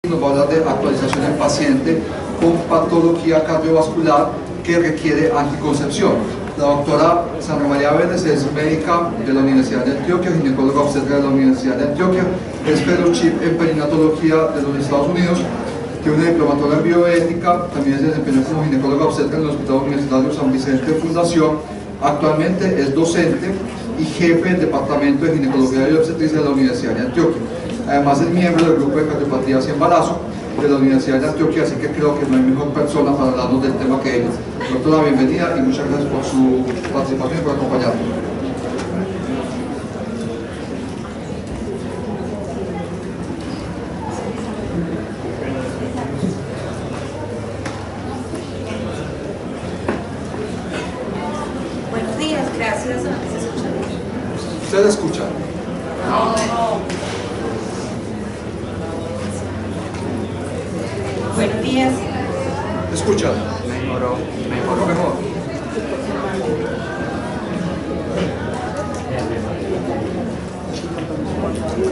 Nos va a hablar de actualización en paciente con patología cardiovascular que requiere anticoncepción. La doctora Sandra María Vélez es médica de la Universidad de Antioquia, ginecóloga obstetra de la Universidad de Antioquia, es fellowship en perinatología de los Estados Unidos, tiene una diplomatura en bioética, también se desempeñó como ginecóloga obstetra en el Hospital Universitario San Vicente Fundación. Actualmente es docente y jefe del Departamento de Ginecología y Obstetricia de la Universidad de Antioquia. Además es miembro del grupo de cardiopatías y embarazo de la Universidad de Antioquia, así que creo que no hay mejor persona para hablarnos del tema que ella. Doctora, bienvenida y muchas gracias por su participación y por acompañarnos. Buenos días, gracias. ¿Usted escucha? Buenos días. ¿Escucha? Mejor.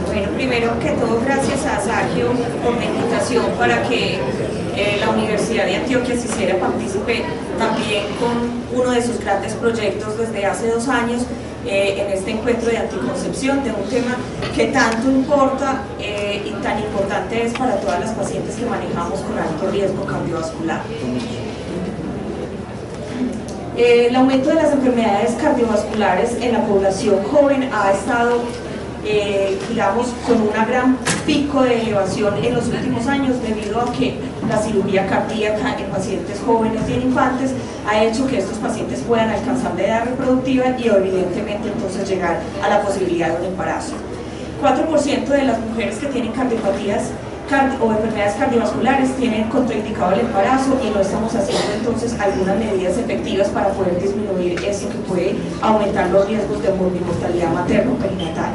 Bueno, primero que todo, gracias a Sergio por la invitación para que la Universidad de Antioquia se hiciera partícipe también con uno de sus grandes proyectos desde hace 2 años en este encuentro de anticoncepción, de un tema que tanto importa y tan importante es para todas las pacientes que manejamos con alto riesgo cardiovascular. El aumento de las enfermedades cardiovasculares en la población joven ha estado digamos, con un gran pico de elevación en los últimos años debido a que la cirugía cardíaca en pacientes jóvenes y en infantes ha hecho que estos pacientes puedan alcanzar la edad reproductiva y evidentemente entonces llegar a la posibilidad de un embarazo. 4% de las mujeres que tienen cardiopatías o enfermedades cardiovasculares tienen contraindicado el embarazo y no estamos haciendo entonces algunas medidas efectivas para poder disminuir eso que puede aumentar los riesgos de morbimortalidad materno-perinatal.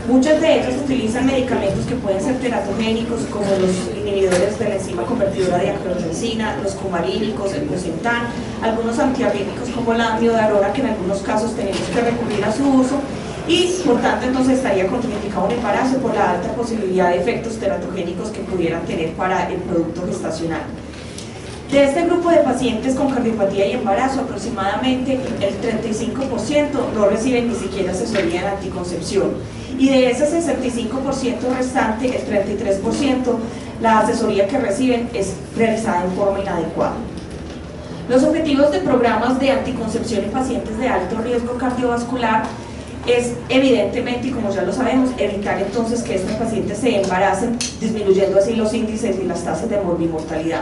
Muchas de ellas utilizan medicamentos que pueden ser teratogénicos, como los inhibidores de la enzima convertidora de angiotensina, los cumarínicos, el Bosentan, algunos antiarrítmicos como la amiodarona, que en algunos casos tenemos que recurrir a su uso, y por tanto entonces estaría contraindicado un embarazo por la alta posibilidad de efectos teratogénicos que pudieran tener para el producto gestacional. De este grupo de pacientes con cardiopatía y embarazo, aproximadamente el 35% no reciben ni siquiera asesoría en anticoncepción, y de ese 65% restante, el 33%, la asesoría que reciben es realizada en forma inadecuada. Los objetivos de programas de anticoncepción en pacientes de alto riesgo cardiovascular es evidentemente, y como ya lo sabemos, evitar entonces que estos pacientes se embaracen, disminuyendo así los índices y las tasas de morbimortalidad.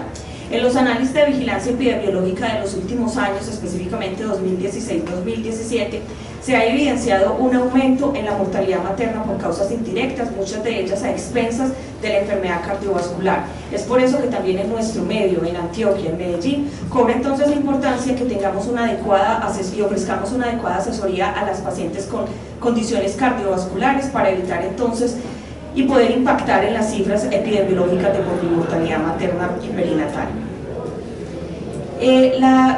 En los análisis de vigilancia epidemiológica de los últimos años, específicamente 2016-2017, se ha evidenciado un aumento en la mortalidad materna por causas indirectas, muchas de ellas a expensas de la enfermedad cardiovascular. Es por eso que también en nuestro medio, en Antioquia, en Medellín, cobra entonces la importancia que tengamos una adecuada y ofrezcamos una adecuada asesoría a las pacientes con condiciones cardiovasculares para evitar entonces y poder impactar en las cifras epidemiológicas de morbimortalidad materna y perinatal.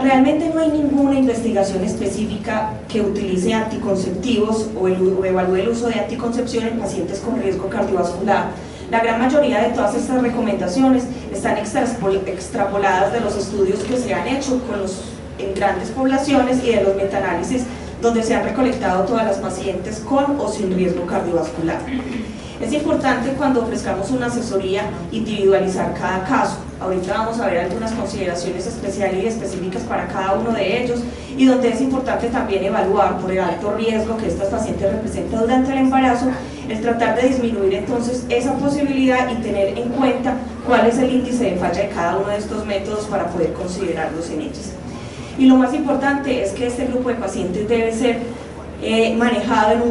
Realmente no hay ninguna investigación específica que utilice anticonceptivos o evalúe el uso de anticoncepción en pacientes con riesgo cardiovascular. La gran mayoría de todas estas recomendaciones están extrapoladas de los estudios que se han hecho en grandes poblaciones y de los metaanálisis donde se han recolectado todas las pacientes con o sin riesgo cardiovascular. Es importante cuando ofrezcamos una asesoría individualizar cada caso. Ahorita vamos a ver algunas consideraciones especiales y específicas para cada uno de ellos, y donde es importante también evaluar por el alto riesgo que estas pacientes representan durante el embarazo, el tratar de disminuir entonces esa posibilidad y tener en cuenta cuál es el índice de falla de cada uno de estos métodos para poder considerarlos en ellos. Y lo más importante es que este grupo de pacientes debe ser manejado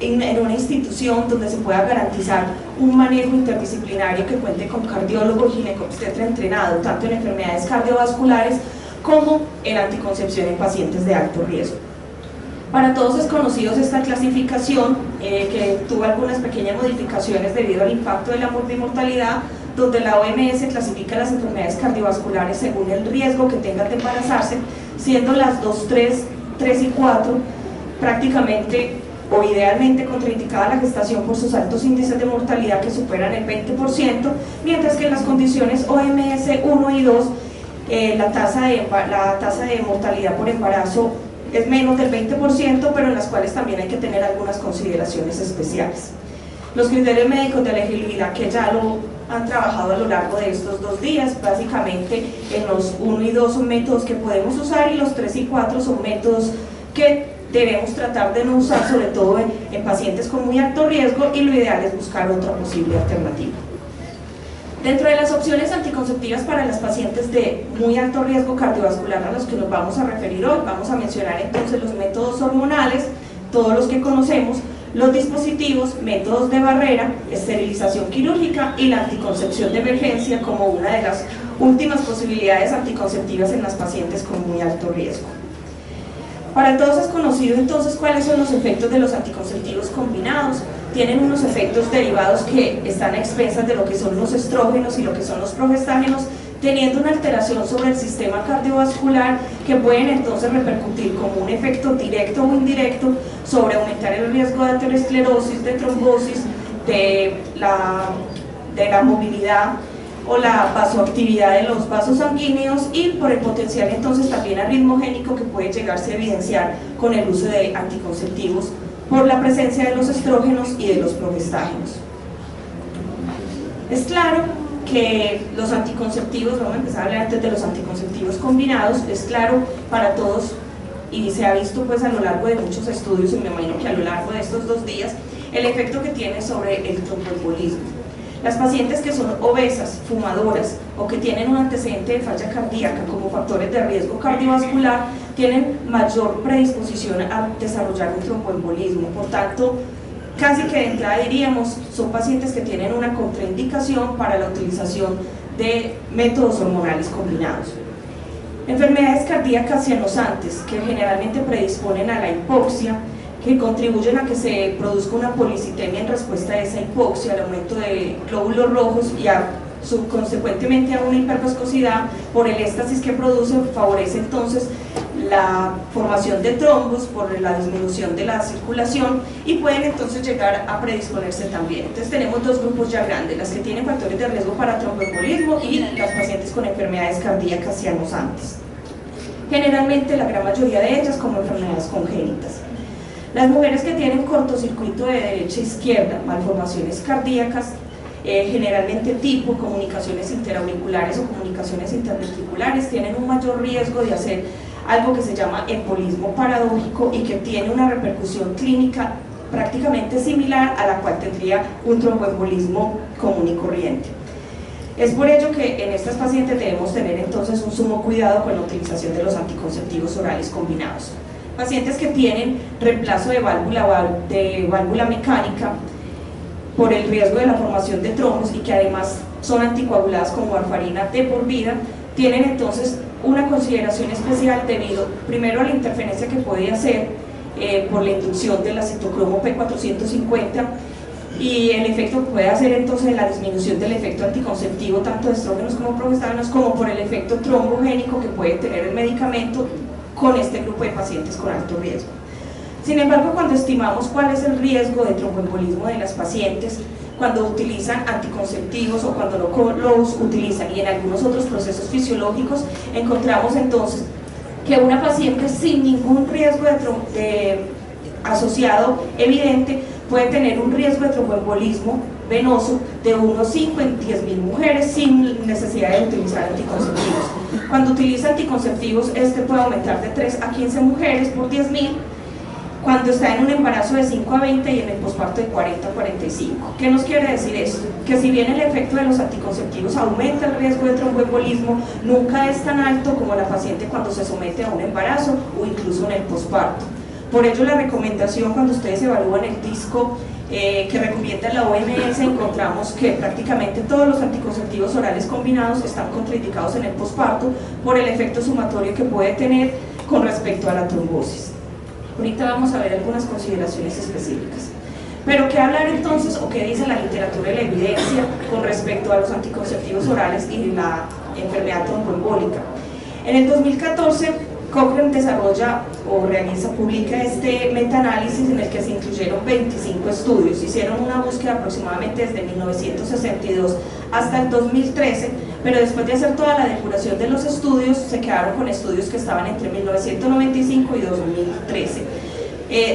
en una institución donde se pueda garantizar un manejo interdisciplinario que cuente con cardiólogo y ginecobstetra entrenado, tanto en enfermedades cardiovasculares como en anticoncepción en pacientes de alto riesgo. Para todos es conocido esta clasificación, que tuvo algunas pequeñas modificaciones debido al impacto de la morbimortalidad, donde la OMS clasifica las enfermedades cardiovasculares según el riesgo que tengan de embarazarse, siendo las 2, 3 y 4 prácticamente o idealmente contraindicada la gestación por sus altos índices de mortalidad que superan el 20%, mientras que en las condiciones OMS 1 y 2 la tasa de mortalidad por embarazo es menos del 20%, pero en las cuales también hay que tener algunas consideraciones especiales. Los criterios médicos de elegibilidad, que ya lo han trabajado a lo largo de estos 2 días, básicamente en los 1 y 2 son métodos que podemos usar y los 3 y 4 son métodos que debemos tratar de no usar, sobre todo en pacientes con muy alto riesgo, y lo ideal es buscar otra posible alternativa. Dentro de las opciones anticonceptivas para las pacientes de muy alto riesgo cardiovascular a los que nos vamos a referir hoy, vamos a mencionar entonces los métodos hormonales, todos los que conocemos, los dispositivos, métodos de barrera, esterilización quirúrgica y la anticoncepción de emergencia como una de las últimas posibilidades anticonceptivas en las pacientes con muy alto riesgo. Para todos es conocido entonces cuáles son los efectos de los anticonceptivos combinados. Tienen unos efectos derivados que están a expensas de lo que son los estrógenos y lo que son los progestágenos, teniendo una alteración sobre el sistema cardiovascular que pueden entonces repercutir como un efecto directo o indirecto sobre aumentar el riesgo de aterosclerosis, de trombosis, de la movilidad o la vasoactividad de los vasos sanguíneos y por el potencial entonces también arritmogénico que puede llegarse a evidenciar con el uso de anticonceptivos por la presencia de los estrógenos y de los progestágenos. Es claro que los anticonceptivos, vamos a empezar a hablar antes de los anticonceptivos combinados, es claro para todos y se ha visto pues a lo largo de muchos estudios y me imagino que a lo largo de estos 2 días el efecto que tiene sobre el tromboembolismo. Las pacientes que son obesas, fumadoras o que tienen un antecedente de falla cardíaca como factores de riesgo cardiovascular tienen mayor predisposición a desarrollar un tromboembolismo. Por tanto, casi que de entrada diríamos, son pacientes que tienen una contraindicación para la utilización de métodos hormonales combinados. Enfermedades cardíacas cianosantes que generalmente predisponen a la hipoxia, que contribuyen a que se produzca una policitemia en respuesta a esa hipoxia, al aumento de glóbulos rojos y consecuentemente a una hiperviscosidad por el éxtasis que produce, favorece entonces la formación de trombos por la disminución de la circulación y pueden entonces llegar a predisponerse también. Entonces tenemos 2 grupos ya grandes, las que tienen factores de riesgo para tromboembolismo y las pacientes con enfermedades cardíacas cianosantes. Generalmente la gran mayoría de ellas como enfermedades congénitas. Las mujeres que tienen cortocircuito de derecha a izquierda, malformaciones cardíacas, generalmente tipo comunicaciones interauriculares o comunicaciones interventriculares, tienen un mayor riesgo de hacer algo que se llama embolismo paradójico y que tiene una repercusión clínica prácticamente similar a la cual tendría un tromboembolismo común y corriente. Es por ello que en estas pacientes debemos tener entonces un sumo cuidado con la utilización de los anticonceptivos orales combinados. Pacientes que tienen reemplazo de válvula mecánica por el riesgo de la formación de trombos y que además son anticoaguladas con warfarina de por vida, tienen entonces una consideración especial debido primero a la interferencia que puede hacer por la inducción del citocromo P450 y el efecto que puede hacer entonces en la disminución del efecto anticonceptivo tanto de estrógenos como progestágenos, como por el efecto trombogénico que puede tener el medicamento con este grupo de pacientes con alto riesgo. Sin embargo, cuando estimamos cuál es el riesgo de tromboembolismo de las pacientes, cuando utilizan anticonceptivos o cuando no los utilizan y en algunos otros procesos fisiológicos, encontramos entonces que una paciente sin ningún riesgo asociado evidente puede tener un riesgo de tromboembolismo venoso de 1,5 en 10.000 mujeres sin necesidad de utilizar anticonceptivos. Cuando utiliza anticonceptivos, este puede aumentar de 3 a 15 mujeres por 10.000, cuando está en un embarazo de 5 a 20 y en el posparto de 40 a 45. ¿Qué nos quiere decir esto? Que si bien el efecto de los anticonceptivos aumenta el riesgo de tromboembolismo, nunca es tan alto como la paciente cuando se somete a un embarazo o incluso en el posparto. Por ello la recomendación cuando ustedes evalúan el disco que recomienda la OMS, encontramos que prácticamente todos los anticonceptivos orales combinados están contraindicados en el posparto por el efecto sumatorio que puede tener con respecto a la trombosis. Ahorita vamos a ver algunas consideraciones específicas. Pero ¿qué hablar entonces o qué dice la literatura y la evidencia con respecto a los anticonceptivos orales y la enfermedad tromboembólica? En el 2014 Cochrane desarrolla o publica este metaanálisis en el que se incluyeron 25 estudios. Hicieron una búsqueda aproximadamente desde 1962 hasta el 2013, pero después de hacer toda la depuración de los estudios, se quedaron con estudios que estaban entre 1995 y 2013.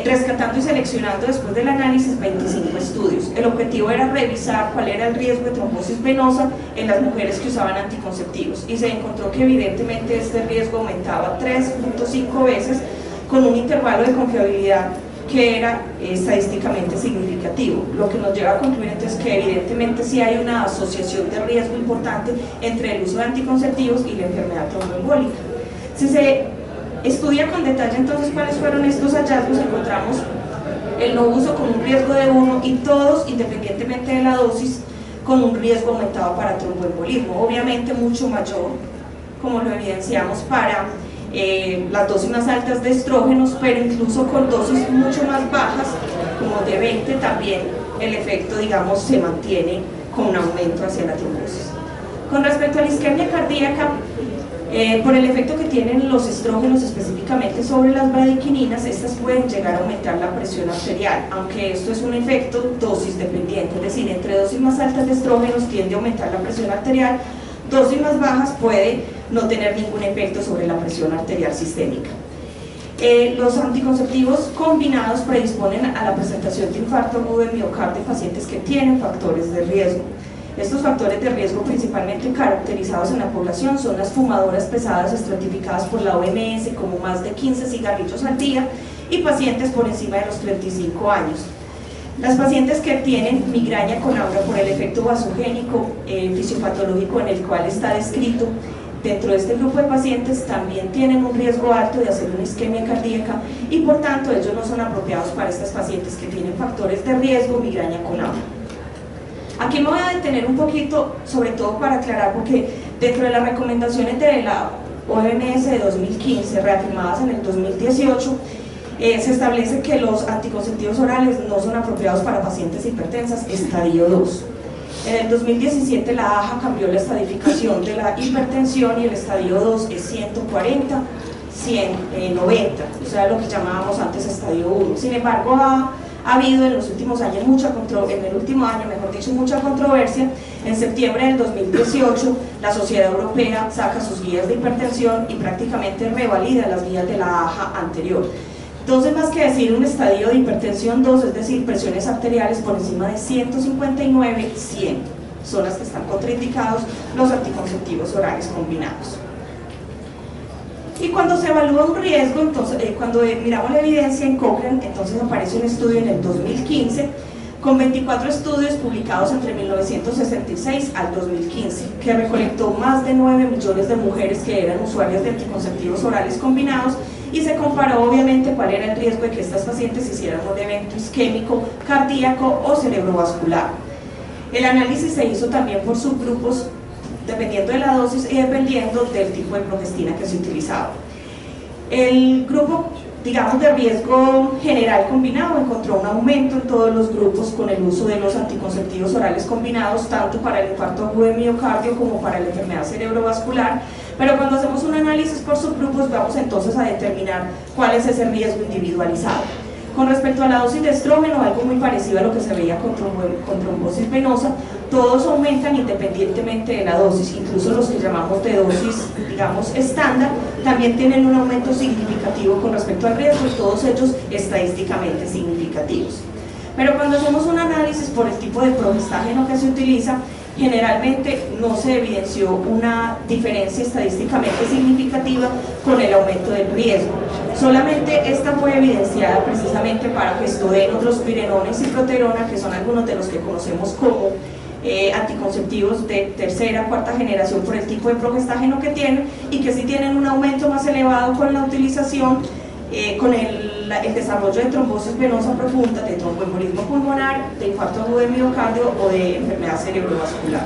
Rescatando y seleccionando después del análisis 25 estudios. El objetivo era revisar cuál era el riesgo de trombosis venosa en las mujeres que usaban anticonceptivos, y se encontró que evidentemente este riesgo aumentaba 3.5 veces con un intervalo de confiabilidad que era estadísticamente significativo, lo que nos lleva a concluir entonces que evidentemente sí hay una asociación de riesgo importante entre el uso de anticonceptivos y la enfermedad tromboembólica. Si se estudia con detalle entonces cuáles fueron estos hallazgos, encontramos el no uso con un riesgo de 1 y todos, independientemente de la dosis, con un riesgo aumentado para tromboembolismo, obviamente mucho mayor, como lo evidenciamos para las dosis más altas de estrógenos, pero incluso con dosis mucho más bajas, como de 20, también el efecto, digamos, se mantiene con un aumento hacia la trombosis. Con respecto a la isquemia cardíaca, por el efecto que tienen los estrógenos específicamente sobre las bradykininas, estas pueden llegar a aumentar la presión arterial, aunque esto es un efecto dosis dependiente, es decir, entre dosis más altas de estrógenos tiende a aumentar la presión arterial, dosis más bajas puede no tener ningún efecto sobre la presión arterial sistémica. Los anticonceptivos combinados predisponen a la presentación de infarto agudo de miocardio en pacientes que tienen factores de riesgo. Estos factores de riesgo principalmente caracterizados en la población son las fumadoras pesadas estratificadas por la OMS como más de 15 cigarrillos al día y pacientes por encima de los 35 años. Las pacientes que tienen migraña con aura por el efecto vasogénico fisiopatológico en el cual está descrito, dentro de este grupo de pacientes también tienen un riesgo alto de hacer una isquemia cardíaca y por tanto ellos no son apropiados para estas pacientes que tienen factores de riesgo, migraña con aura. Aquí me voy a detener un poquito, sobre todo para aclarar, porque dentro de las recomendaciones de la OMS de 2015, reafirmadas en el 2018, se establece que los anticonceptivos orales no son apropiados para pacientes hipertensas estadio 2. En el 2017 la AJA cambió la estadificación de la hipertensión y el estadio 2 es 140, 190, o sea lo que llamábamos antes estadio 1. Sin embargo, ha habido en los últimos años mucha controversia. En septiembre del 2018 la Sociedad Europea saca sus guías de hipertensión y prácticamente revalida las guías de la AJA anterior. Entonces, más que decir un estadio de hipertensión 2, es decir, presiones arteriales por encima de 159, 100 son las que están contraindicados los anticonceptivos orales combinados. Y cuando se evalúa un riesgo, entonces, cuando miramos la evidencia en Cochrane, entonces aparece un estudio en el 2015 con 24 estudios publicados entre 1966 al 2015, que recolectó más de 9 millones de mujeres que eran usuarias de anticonceptivos orales combinados y se comparó obviamente cuál era el riesgo de que estas pacientes hicieran un evento isquémico, cardíaco o cerebrovascular. El análisis se hizo también por subgrupos dependiendo de la dosis y dependiendo del tipo de progestina que se utilizaba. El grupo, digamos, de riesgo general combinado encontró un aumento en todos los grupos con el uso de los anticonceptivos orales combinados, tanto para el infarto agudo de miocardio como para la enfermedad cerebrovascular, pero cuando hacemos un análisis por subgrupos vamos entonces a determinar cuál es ese riesgo individualizado. Con respecto a la dosis de estrógeno, algo muy parecido a lo que se veía con trombosis venosa, todos aumentan independientemente de la dosis, incluso los que llamamos de dosis, digamos, estándar, también tienen un aumento significativo con respecto al riesgo y todos ellos estadísticamente significativos. Pero cuando hacemos un análisis por el tipo de progestágeno que se utiliza, generalmente no se evidenció una diferencia estadísticamente significativa con el aumento del riesgo. Solamente esta fue evidenciada precisamente para gestodenos, drospirenones y proterona, que son algunos de los que conocemos como anticonceptivos de tercera, cuarta generación por el tipo de progestágeno que tienen y que sí tienen un aumento más elevado con la utilización, con el desarrollo de trombosis venosa profunda, de tromboembolismo pulmonar, de infarto agudo de miocardio o de enfermedad cerebrovascular.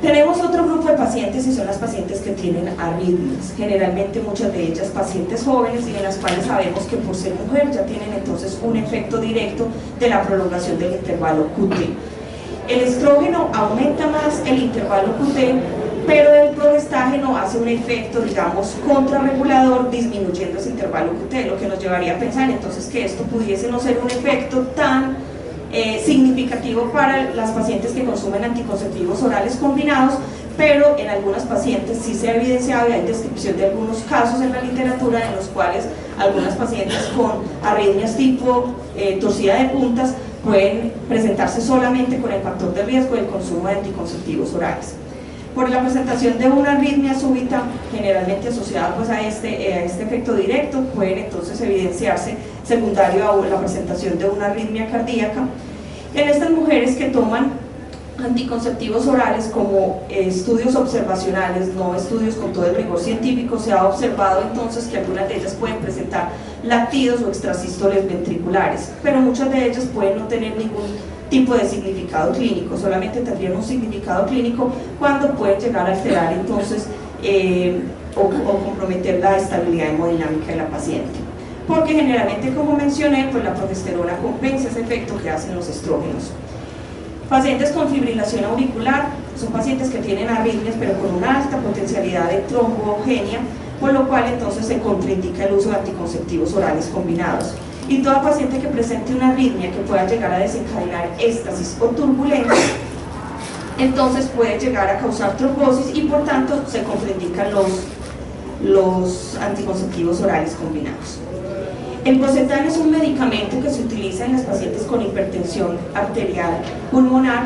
Tenemos otro grupo de pacientes y son las pacientes que tienen arritmias, generalmente muchas de ellas pacientes jóvenes y en las cuales sabemos que por ser mujer ya tienen entonces un efecto directo de la prolongación del intervalo QT. El estrógeno aumenta más el intervalo QT pero el progestaje no hace un efecto, digamos, contrarregulador disminuyendo ese intervalo QT, lo que nos llevaría a pensar entonces que esto pudiese no ser un efecto tan significativo para las pacientes que consumen anticonceptivos orales combinados, pero en algunas pacientes sí se ha evidenciado y hay descripción de algunos casos en la literatura en los cuales algunas pacientes con arritmias tipo torcida de puntas pueden presentarse solamente con el factor de riesgo del consumo de anticonceptivos orales. Por la presentación de una arritmia súbita, generalmente asociada pues, a este efecto directo, pueden entonces evidenciarse secundario a la presentación de una arritmia cardíaca. En estas mujeres que toman anticonceptivos orales como estudios observacionales, no estudios con todo el rigor científico, se ha observado entonces que algunas de ellas pueden presentar latidos o extrasístoles ventriculares, pero muchas de ellas pueden no tener ningún tipo de significado clínico, solamente tendrían un significado clínico cuando pueden llegar a alterar entonces o comprometer la estabilidad hemodinámica de la paciente, porque generalmente, como mencioné, pues la progesterona compensa ese efecto que hacen los estrógenos. Pacientes con fibrilación auricular son pacientes que tienen arritmias pero con una alta potencialidad de trombogenia, por lo cual entonces se contraindica el uso de anticonceptivos orales combinados. Y toda paciente que presente una arritmia que pueda llegar a desencadenar éxtasis o turbulencia, entonces puede llegar a causar trombosis y por tanto se contraindican los anticonceptivos orales combinados. El Bocetan es un medicamento que se utiliza en las pacientes con hipertensión arterial pulmonar.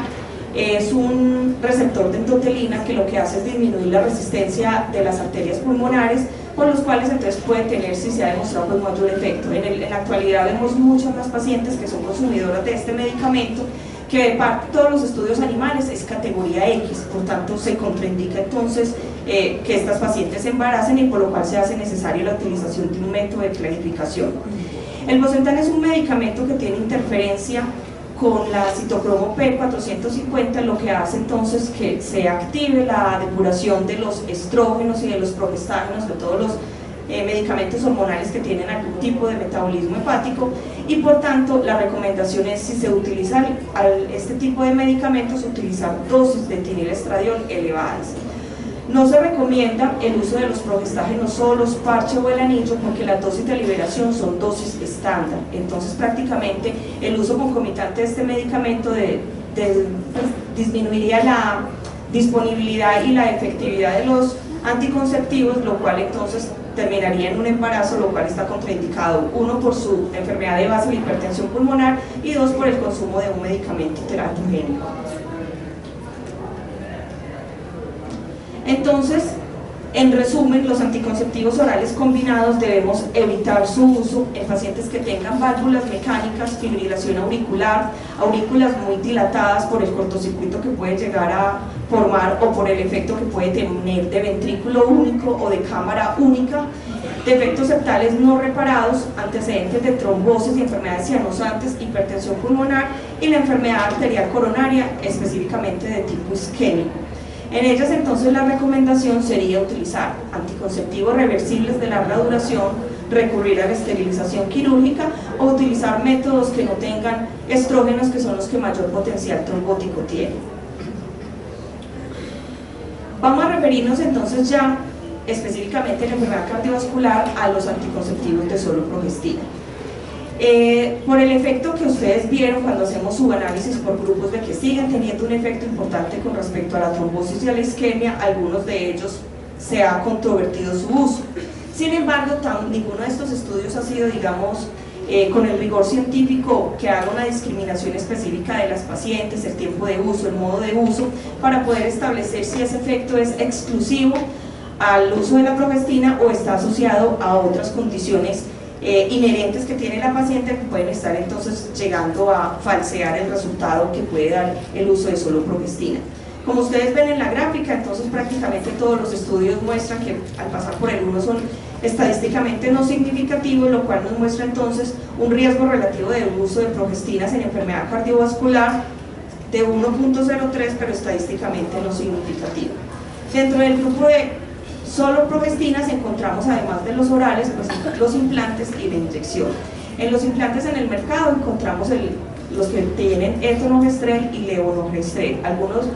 Es un receptor de endotelina que lo que hace es disminuir la resistencia de las arterias pulmonares, con los cuales entonces puede tener, si se ha demostrado, pues mayor efecto. En la actualidad vemos muchas más pacientes que son consumidoras de este medicamento, que de parte de todos los estudios animales es categoría X, por tanto se contraindica entonces que estas pacientes se embaracen y por lo cual se hace necesaria la utilización de un método de planificación. El Bocetan es un medicamento que tiene interferencia con la citocromo P450, lo que hace entonces que se active la depuración de los estrógenos y de los progestágenos, de todos los medicamentos hormonales que tienen algún tipo de metabolismo hepático, y por tanto la recomendación es, si se utiliza este tipo de medicamentos, utilizar dosis de etinilestradiol elevadas. No se recomienda el uso de los progestágenos solos, parche o el anillo, porque las dosis de liberación son dosis estándar. Entonces prácticamente el uso concomitante de este medicamento disminuiría la disponibilidad y la efectividad de los anticonceptivos, lo cual entonces terminaría en un embarazo, lo cual está contraindicado, uno por su enfermedad de base de hipertensión pulmonar y dos por el consumo de un medicamento teratogénico. Entonces, en resumen, los anticonceptivos orales combinados debemos evitar su uso en pacientes que tengan válvulas mecánicas, fibrilación auricular, aurículas muy dilatadas por el cortocircuito que puede llegar a formar o por el efecto que puede tener de ventrículo único o de cámara única, defectos septales no reparados, antecedentes de trombosis y enfermedades cianosantes, hipertensión pulmonar y la enfermedad arterial coronaria, específicamente de tipo isquémico. En ellas entonces la recomendación sería utilizar anticonceptivos reversibles de larga duración, recurrir a la esterilización quirúrgica o utilizar métodos que no tengan estrógenos, que son los que mayor potencial trombótico tienen. Vamos a referirnos entonces ya específicamente en la enfermedad cardiovascular a los anticonceptivos de solo progestina. Por el efecto que ustedes vieron cuando hacemos subanálisis por grupos de que siguen teniendo un efecto importante con respecto a la trombosis y a la isquemia, algunos de ellos se ha controvertido su uso. Sin embargo, ninguno de estos estudios ha sido, digamos, con el rigor científico que haga una discriminación específica de las pacientes, el tiempo de uso, el modo de uso, para poder establecer si ese efecto es exclusivo al uso de la progestina o está asociado a otras condiciones inherentes que tiene la paciente, que pueden estar entonces llegando a falsear el resultado que puede dar el uso de solo progestina. Como ustedes ven en la gráfica, entonces prácticamente todos los estudios muestran que al pasar por el 1 son estadísticamente no significativos, lo cual nos muestra entonces un riesgo relativo del uso de progestinas en enfermedad cardiovascular de 1.03, pero estadísticamente no significativo. Dentro del grupo de solo progestinas encontramos, además de los orales, pues, los implantes y la inyección. En los implantes en el mercado encontramos los que tienen etonogestrel y levonorgestrel. Algunos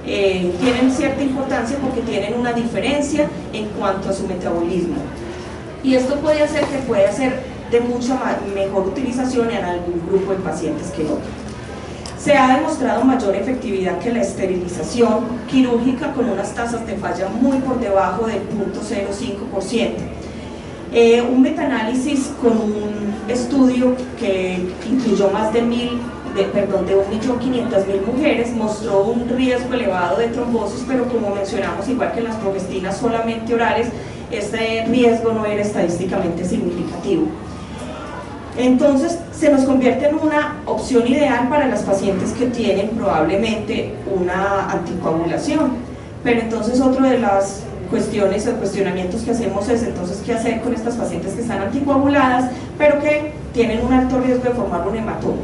tienen cierta importancia porque tienen una diferencia en cuanto a su metabolismo. Y esto puede hacer que pueda ser de mucha mejor utilización en algún grupo de pacientes que otro. Se ha demostrado mayor efectividad que la esterilización quirúrgica con unas tasas de falla muy por debajo del 0.05%. Un metaanálisis con un estudio que incluyó más de 1.500.000 mujeres mostró un riesgo elevado de trombosis, pero como mencionamos, igual que en las progestinas solamente orales, este riesgo no era estadísticamente significativo. Entonces se nos convierte en una opción ideal para las pacientes que tienen probablemente una anticoagulación. Pero entonces otra de las cuestiones o cuestionamientos que hacemos es entonces qué hacer con estas pacientes que están anticoaguladas pero que tienen un alto riesgo de formar un hematoma.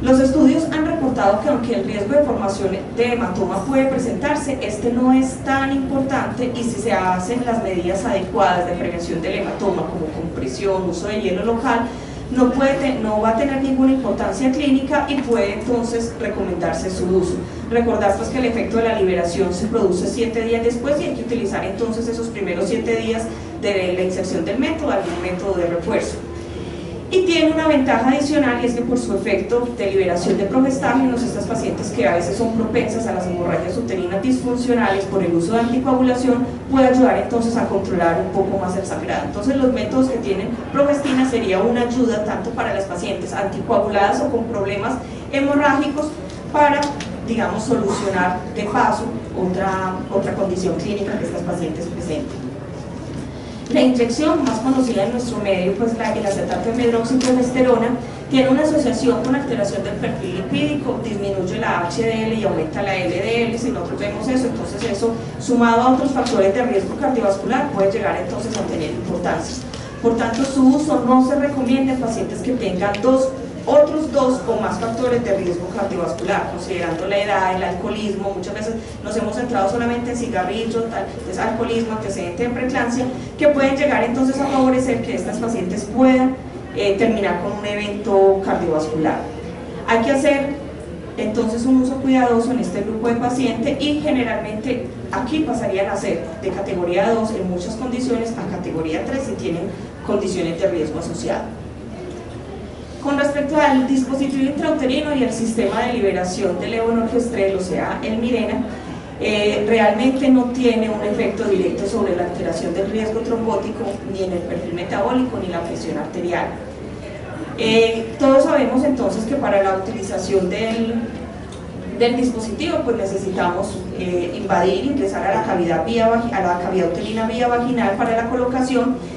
Los estudios han reportado que aunque el riesgo de formación de hematoma puede presentarse, este no es tan importante, y si se hacen las medidas adecuadas de prevención del hematoma como compresión, uso de hielo local, no va a tener ninguna importancia clínica y puede entonces recomendarse su uso. Recordad pues que el efecto de la liberación se produce 7 días después y hay que utilizar entonces esos primeros 7 días de la inserción del método, algún método de refuerzo. Y tiene una ventaja adicional, y es que por su efecto de liberación de progestágenos, estas pacientes que a veces son propensas a las hemorragias uterinas disfuncionales por el uso de anticoagulación, puede ayudar entonces a controlar un poco más el sangrado. Entonces los métodos que tienen progestina sería una ayuda tanto para las pacientes anticoaguladas o con problemas hemorrágicos para, digamos, solucionar de paso otra condición clínica que estas pacientes presentan. La inyección más conocida en nuestro medio, pues el acetato de medroxiprogesterona, tiene una asociación con alteración del perfil lipídico, disminuye la HDL y aumenta la LDL. Si nosotros vemos eso, entonces eso sumado a otros factores de riesgo cardiovascular puede llegar entonces a tener importancia. Por tanto, su uso no se recomienda en pacientes que tengan otros dos o más factores de riesgo cardiovascular, considerando la edad, el alcoholismo. Muchas veces nos hemos centrado solamente en cigarrillos, entonces alcoholismo, antecedente de preeclampsia, que pueden llegar entonces a favorecer que estas pacientes puedan terminar con un evento cardiovascular. Hay que hacer entonces un uso cuidadoso en este grupo de pacientes y generalmente aquí pasarían a ser de categoría 2 en muchas condiciones a categoría 3 si tienen condiciones de riesgo asociado. Con respecto al dispositivo intrauterino y el sistema de liberación del levonorgestrel, o sea, el Mirena, realmente no tiene un efecto directo sobre la alteración del riesgo trombótico, ni en el perfil metabólico, ni la presión arterial. Todos sabemos entonces que para la utilización del dispositivo pues necesitamos ingresar a la cavidad uterina vía vaginal para la colocación.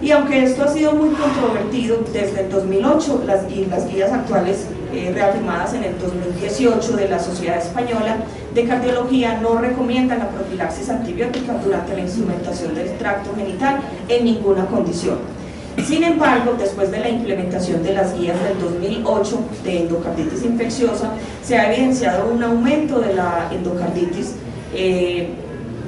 Y aunque esto ha sido muy controvertido desde el 2008, las guías actuales reafirmadas en el 2018 de la Sociedad Española de Cardiología no recomiendan la profilaxis antibiótica durante la instrumentación del tracto genital en ninguna condición. Sin embargo, después de la implementación de las guías del 2008 de endocarditis infecciosa, se ha evidenciado un aumento de la endocarditis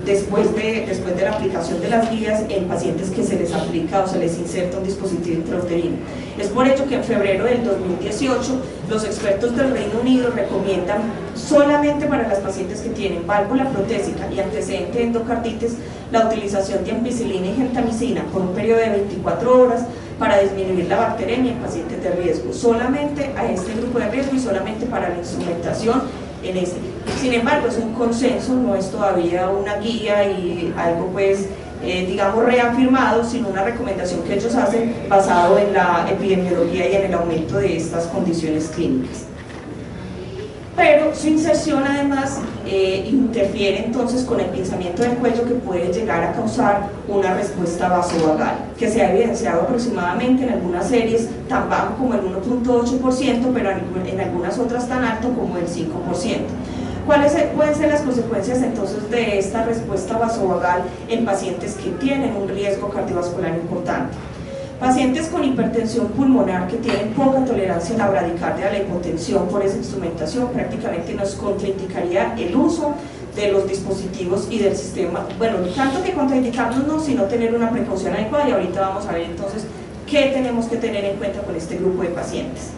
después de la aplicación de las guías en pacientes que se les aplica o se les inserta un dispositivo intrauterino. Es por ello que en febrero del 2018 los expertos del Reino Unido recomiendan solamente para las pacientes que tienen válvula protésica y antecedente de endocarditis la utilización de ampicilina y gentamicina por un periodo de 24 horas para disminuir la bacteremia en pacientes de riesgo, solamente a este grupo de riesgo y solamente para la instrumentación en ese. Sin embargo, es un consenso, no es todavía una guía y algo pues digamos reafirmado, sino una recomendación que ellos hacen basado en la epidemiología y en el aumento de estas condiciones clínicas. Pero su inserción además interfiere entonces con el pinzamiento del cuello, que puede llegar a causar una respuesta vasovagal, que se ha evidenciado aproximadamente en algunas series tan bajo como el 1.8%, pero en algunas otras tan alto como el 5%. ¿Cuáles pueden ser las consecuencias entonces de esta respuesta vasovagal en pacientes que tienen un riesgo cardiovascular importante? Pacientes con hipertensión pulmonar que tienen poca tolerancia a la bradicardia, a la hipotensión por esa instrumentación, prácticamente nos contraindicaría el uso de los dispositivos y del sistema. Bueno, tanto que contraindicarnos no, sino tener una precaución adecuada, y ahorita vamos a ver entonces qué tenemos que tener en cuenta con este grupo de pacientes.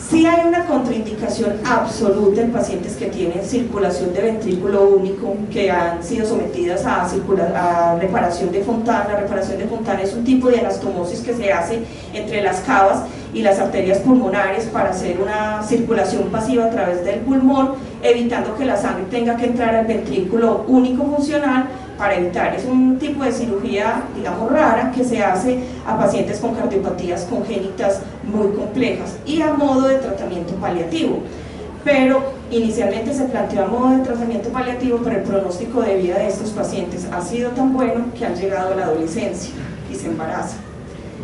Sí hay una contraindicación absoluta en pacientes que tienen circulación de ventrículo único, que han sido sometidas a reparación de Fontana. La reparación de Fontana es un tipo de anastomosis que se hace entre las cavas y las arterias pulmonares para hacer una circulación pasiva a través del pulmón, evitando que la sangre tenga que entrar al ventrículo único funcional para evitar. Es un tipo de cirugía, digamos, rara, que se hace a pacientes con cardiopatías congénitas muy complejas y a modo de tratamiento paliativo. Pero inicialmente se planteó a modo de tratamiento paliativo, pero el pronóstico de vida de estos pacientes ha sido tan bueno que han llegado a la adolescencia y se embarazan.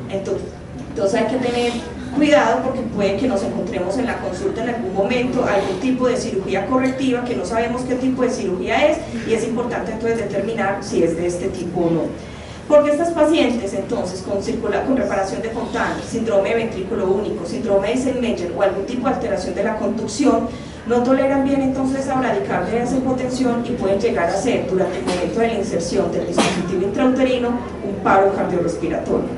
Entonces hay que tener cuidado porque puede que nos encontremos en la consulta en algún momento algún tipo de cirugía correctiva que no sabemos qué tipo de cirugía es, y es importante entonces determinar si es de este tipo o no. Porque estas pacientes entonces con reparación de Fontana, síndrome de ventrículo único, síndrome de Eisenmenger o algún tipo de alteración de la conducción, no toleran bien entonces esa bradicardia y esa hipotensión y pueden llegar a ser, durante el momento de la inserción del dispositivo intrauterino, un paro cardiorrespiratorio.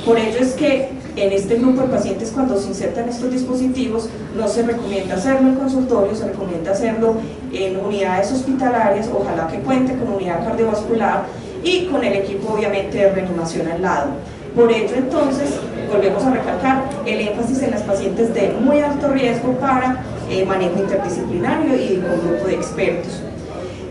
Por ello es que en este grupo de pacientes, cuando se insertan estos dispositivos, no se recomienda hacerlo en consultorio, se recomienda hacerlo en unidades hospitalarias, ojalá que cuente con unidad cardiovascular y con el equipo obviamente de reanimación al lado. Por ello entonces, volvemos a recalcar el énfasis en las pacientes de muy alto riesgo para manejo interdisciplinario y con grupo de expertos.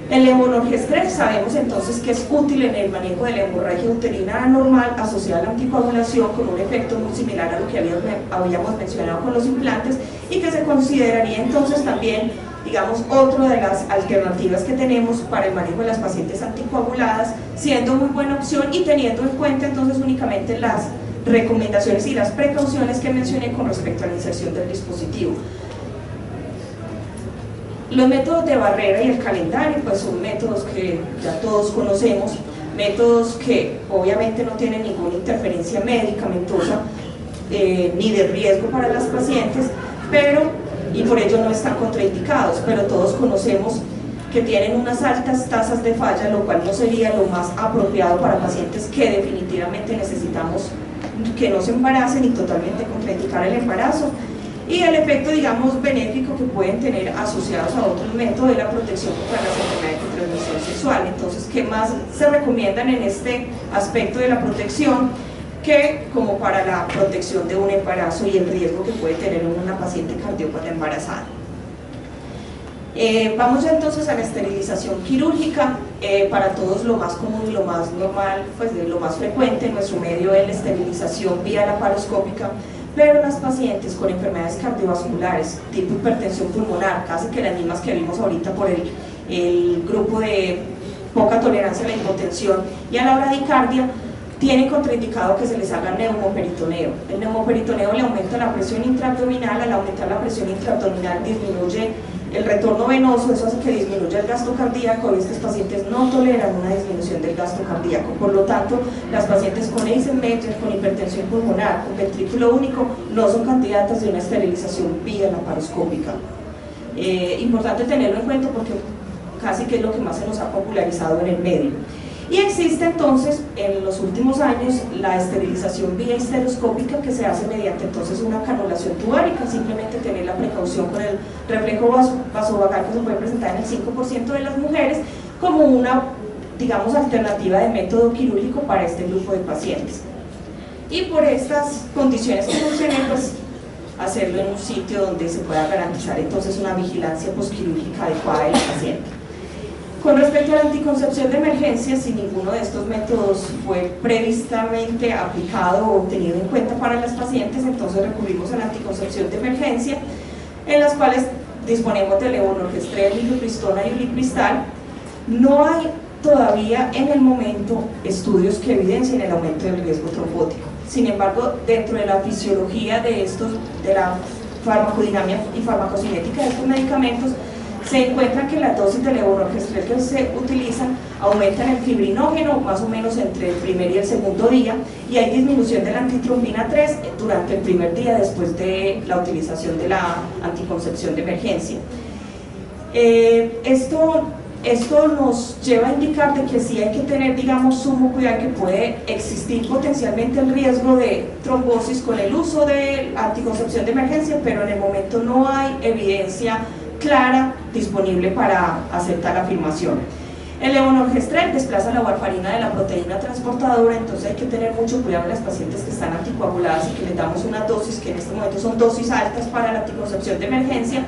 El levonorgestrel sabemos entonces que es útil en el manejo de la hemorragia uterina anormal asociada a la anticoagulación, con un efecto muy similar a lo que habíamos mencionado con los implantes, y que se consideraría entonces también, digamos, otra de las alternativas que tenemos para el manejo de las pacientes anticoaguladas, siendo muy buena opción y teniendo en cuenta entonces únicamente las recomendaciones y las precauciones que mencioné con respecto a la inserción del dispositivo. Los métodos de barrera y el calendario pues son métodos que ya todos conocemos, métodos que obviamente no tienen ninguna interferencia medicamentosa ni de riesgo para las pacientes, y por ello no están contraindicados, pero todos conocemos que tienen unas altas tasas de falla, lo cual no sería lo más apropiado para pacientes que definitivamente necesitamos que no se embaracen y totalmente contraindicar el embarazo. Y el efecto, digamos, benéfico que pueden tener asociados a otros métodos de la protección contra las enfermedades de transmisión sexual. Entonces, ¿qué más se recomiendan en este aspecto de la protección que como para la protección de un embarazo y el riesgo que puede tener una paciente cardiópata embarazada? Vamos entonces a la esterilización quirúrgica. Para todos lo más común y lo más normal, pues lo más frecuente en nuestro medio es la esterilización vía laparoscópica, pero las pacientes con enfermedades cardiovasculares tipo hipertensión pulmonar, casi que las mismas que vimos ahorita por el grupo de poca tolerancia a la hipotensión y a la bradicardia, tienen contraindicado que se les haga neumoperitoneo. El neumoperitoneo le aumenta la presión intraabdominal, al aumentar la presión intraabdominal disminuye el retorno venoso, eso hace que disminuya el gasto cardíaco y estos pacientes no toleran una disminución del gasto cardíaco. Por lo tanto, las pacientes con Eisenmenger, con hipertensión pulmonar, con ventrículo único, no son candidatas de una esterilización vía laparoscópica. Importante tenerlo en cuenta porque casi que es lo que más se nos ha popularizado en el medio. Y existe entonces en los últimos años la esterilización vía histeroscópica, que se hace mediante entonces una canulación tubárica, simplemente tener la precaución con el reflejo vasovagal que se puede presentar en el 5% de las mujeres como una, digamos, alternativa de método quirúrgico para este grupo de pacientes. Y por estas condiciones que mencioné, pues hacerlo en un sitio donde se pueda garantizar entonces una vigilancia posquirúrgica adecuada de la paciente. Con respecto a la anticoncepción de emergencia, si ninguno de estos métodos fue previstamente aplicado o tenido en cuenta para las pacientes, entonces recurrimos a la anticoncepción de emergencia, en las cuales disponemos de levonorgestrel, mifepristona y ulipristal. No hay todavía en el momento estudios que evidencien el aumento del riesgo trombótico. Sin embargo, dentro de la fisiología de la farmacodinámica y farmacocinética de estos medicamentos, se encuentra que las dosis de levonorgestrel que se utilizan aumentan el fibrinógeno más o menos entre el primer y el segundo día, y hay disminución de la antitrombina 3 durante el primer día después de la utilización de la anticoncepción de emergencia. Esto Esto nos lleva a indicar de que sí hay que tener, digamos, sumo cuidado, que puede existir potencialmente el riesgo de trombosis con el uso de anticoncepción de emergencia, pero en el momento no hay evidencia clara disponible para aceptar la afirmación. El levonorgestrel desplaza la warfarina de la proteína transportadora, entonces hay que tener mucho cuidado en las pacientes que están anticoaguladas y que les damos una dosis que en este momento son dosis altas para la anticoncepción de emergencia,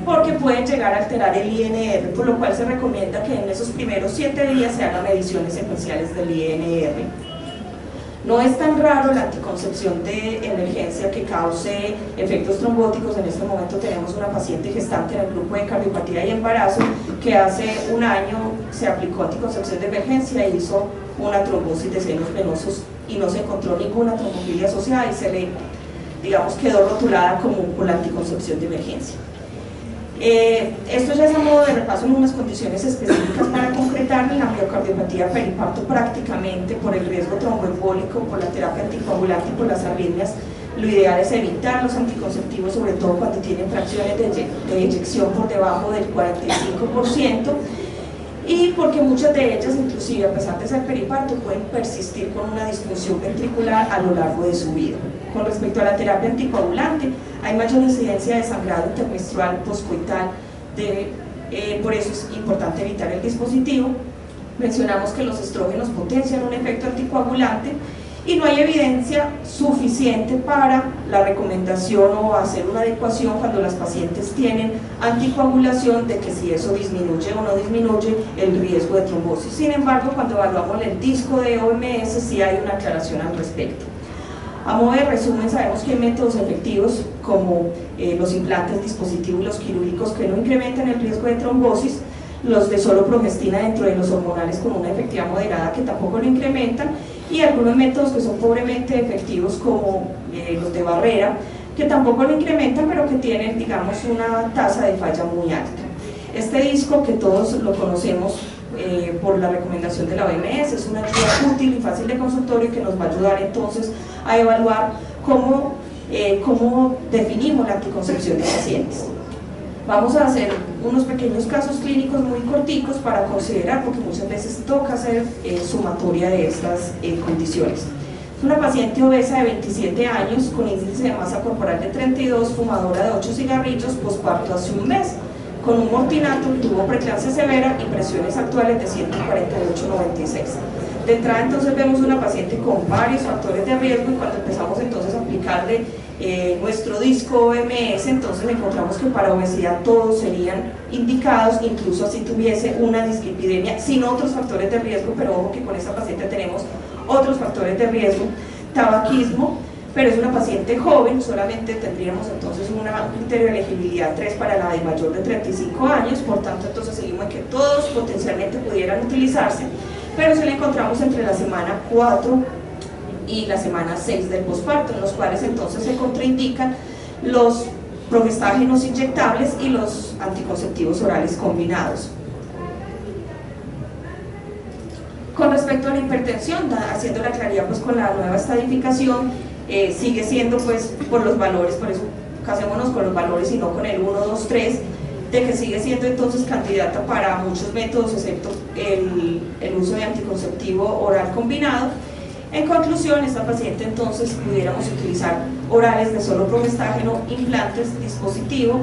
porque pueden llegar a alterar el INR, por lo cual se recomienda que en esos primeros 7 días se hagan mediciones secuenciales del INR. No es tan raro la anticoncepción de emergencia que cause efectos trombóticos. En este momento tenemos una paciente gestante en el grupo de cardiopatía y embarazo que hace un año se aplicó anticoncepción de emergencia e hizo una trombosis de senos venosos y no se encontró ninguna trombofilia asociada y se le, digamos, quedó rotulada como con la anticoncepción de emergencia. Esto ya es a modo de repaso en unas condiciones específicas para concretar. En la miocardiopatía periparto, prácticamente por el riesgo tromboembólico, por la terapia anticoagulante y por las arritmias, lo ideal es evitar los anticonceptivos, sobre todo cuando tienen fracciones de eyección por debajo del 45%, y porque muchas de ellas, inclusive a pesar de ser periparto, pueden persistir con una disfunción ventricular a lo largo de su vida. Con respecto a la terapia anticoagulante, hay mayor incidencia de sangrado intermenstrual poscoital, por eso es importante evitar el dispositivo. Mencionamos que los estrógenos potencian un efecto anticoagulante y no hay evidencia suficiente para la recomendación o hacer una adecuación cuando las pacientes tienen anticoagulación de que si eso disminuye o no disminuye el riesgo de trombosis. Sin embargo, cuando evaluamos el disco de OMS sí hay una aclaración al respecto. A modo de resumen, sabemos que hay métodos efectivos como los implantes dispositivos y los quirúrgicos que no incrementan el riesgo de trombosis, los de solo progestina dentro de los hormonales con una efectividad moderada que tampoco lo incrementan, y algunos métodos que son pobremente efectivos como los de barrera, que tampoco lo incrementan pero que tienen, digamos, una tasa de falla muy alta. Este disco, que todos lo conocemos por la recomendación de la OMS, es una ayuda útil y fácil de consultorio que nos va a ayudar entonces a evaluar cómo definimos la anticoncepción de pacientes. Vamos a hacer unos pequeños casos clínicos muy corticos para considerar, porque muchas veces toca hacer sumatoria de estas condiciones. Es una paciente obesa de 27 años con índice de masa corporal de 32, fumadora de 8 cigarrillos, posparto hace un mes, con un mortinato, tuvo preeclampsia severa y presiones actuales de 148/96. De entrada entonces vemos una paciente con varios factores de riesgo, y cuando empezamos entonces a aplicarle nuestro disco OMS, entonces encontramos que para obesidad todos serían indicados, incluso si tuviese una dislipidemia sin otros factores de riesgo, pero ojo que con esta paciente tenemos otros factores de riesgo, tabaquismo, pero es una paciente joven, solamente tendríamos entonces un criterio de elegibilidad 3 para la de mayor de 35 años, por tanto entonces seguimos en que todos potencialmente pudieran utilizarse, pero si la encontramos entre la semana 4 y la semana 6 del posparto, en los cuales entonces se contraindican los progestágenos inyectables y los anticonceptivos orales combinados. Con respecto a la hipertensión, haciendo la claridad pues con la nueva estadificación, sigue siendo pues por los valores, por eso casémonos con los valores y no con el 1, 2, 3, de que sigue siendo entonces candidata para muchos métodos excepto el uso de anticonceptivo oral combinado. En conclusión, esta paciente entonces pudiéramos utilizar orales de solo progestágeno, implantes, dispositivo,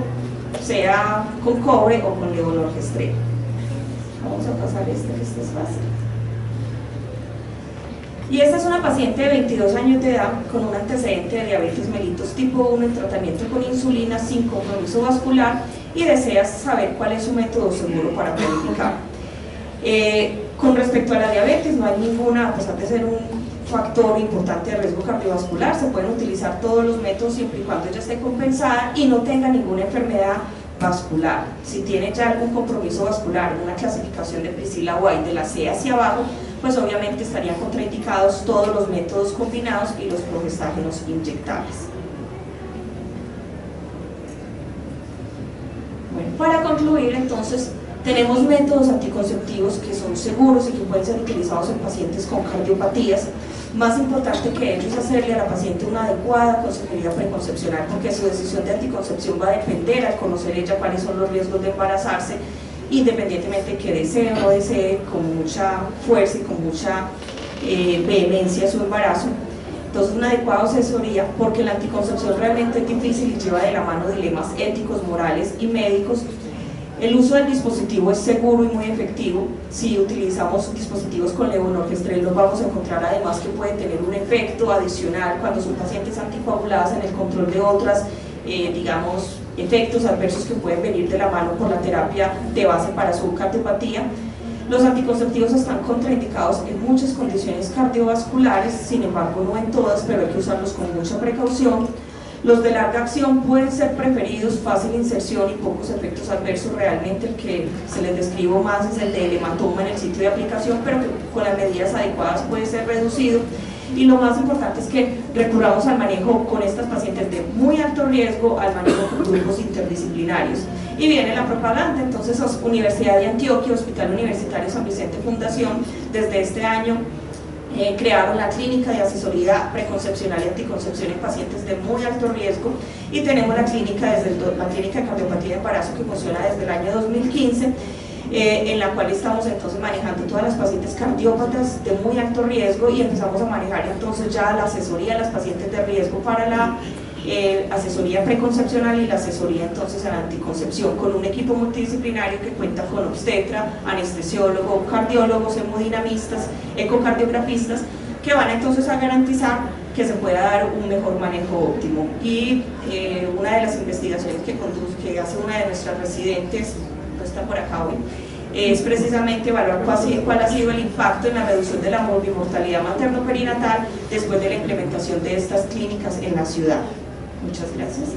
sea con cobre o con levonorgestrel. Vamos a pasar que este es fácil. Y esta es una paciente de 22 años de edad con un antecedente de diabetes mellitus tipo 1 en tratamiento con insulina sin compromiso vascular y desea saber cuál es su método seguro para planificar. Con respecto a la diabetes, no hay ninguna, a pesar de ser un factor importante de riesgo cardiovascular, se pueden utilizar todos los métodos siempre y cuando ella esté compensada y no tenga ninguna enfermedad vascular. Si tiene ya algún compromiso vascular, una clasificación de Priscilla White de la C hacia abajo, pues obviamente estarían contraindicados todos los métodos combinados y los progestágenos inyectables. Bueno, para concluir entonces, tenemos métodos anticonceptivos que son seguros y que pueden ser utilizados en pacientes con cardiopatías. Más importante que ello es hacerle a la paciente una adecuada consejería preconcepcional, porque su decisión de anticoncepción va a depender al conocer ella cuáles son los riesgos de embarazarse independientemente que desee o no desee, con mucha fuerza y con mucha vehemencia su embarazo. Entonces, una adecuada asesoría, porque la anticoncepción realmente es difícil y lleva de la mano dilemas éticos, morales y médicos. El uso del dispositivo es seguro y muy efectivo. Si utilizamos dispositivos con levonorgestrel, nos vamos a encontrar además que puede tener un efecto adicional cuando son pacientes anticoaguladas en el control de otras, digamos, efectos adversos que pueden venir de la mano por la terapia de base para su cardiopatía. Los anticonceptivos están contraindicados en muchas condiciones cardiovasculares, sin embargo no en todas, pero hay que usarlos con mucha precaución. Los de larga acción pueden ser preferidos, fácil inserción y pocos efectos adversos. Realmente el que se les describo más es el del hematoma en el sitio de aplicación, pero que con las medidas adecuadas puede ser reducido. Y lo más importante es que recurramos al manejo con estas pacientes de muy alto riesgo, al manejo con grupos interdisciplinarios. Y viene la propaganda. Entonces, Universidad de Antioquia, Hospital Universitario San Vicente Fundación, desde este año crearon la clínica de asesoría preconcepcional y anticoncepción en pacientes de muy alto riesgo, y tenemos la clínica la clínica de cardiopatía de embarazo, que funciona desde el año 2015, en la cual estamos entonces manejando todas las pacientes cardiópatas de muy alto riesgo, y empezamos a manejar entonces ya la asesoría a las pacientes de riesgo para la asesoría preconcepcional y la asesoría entonces a la anticoncepción, con un equipo multidisciplinario que cuenta con obstetra, anestesiólogo, cardiólogos, hemodinamistas, ecocardiografistas, que van entonces a garantizar que se pueda dar un mejor manejo óptimo. Y una de las investigaciones que hace una de nuestras residentes, no está por acá hoy, es precisamente evaluar cuál ha sido el impacto en la reducción de la morbimortalidad materno-perinatal después de la implementación de estas clínicas en la ciudad. Muchas gracias.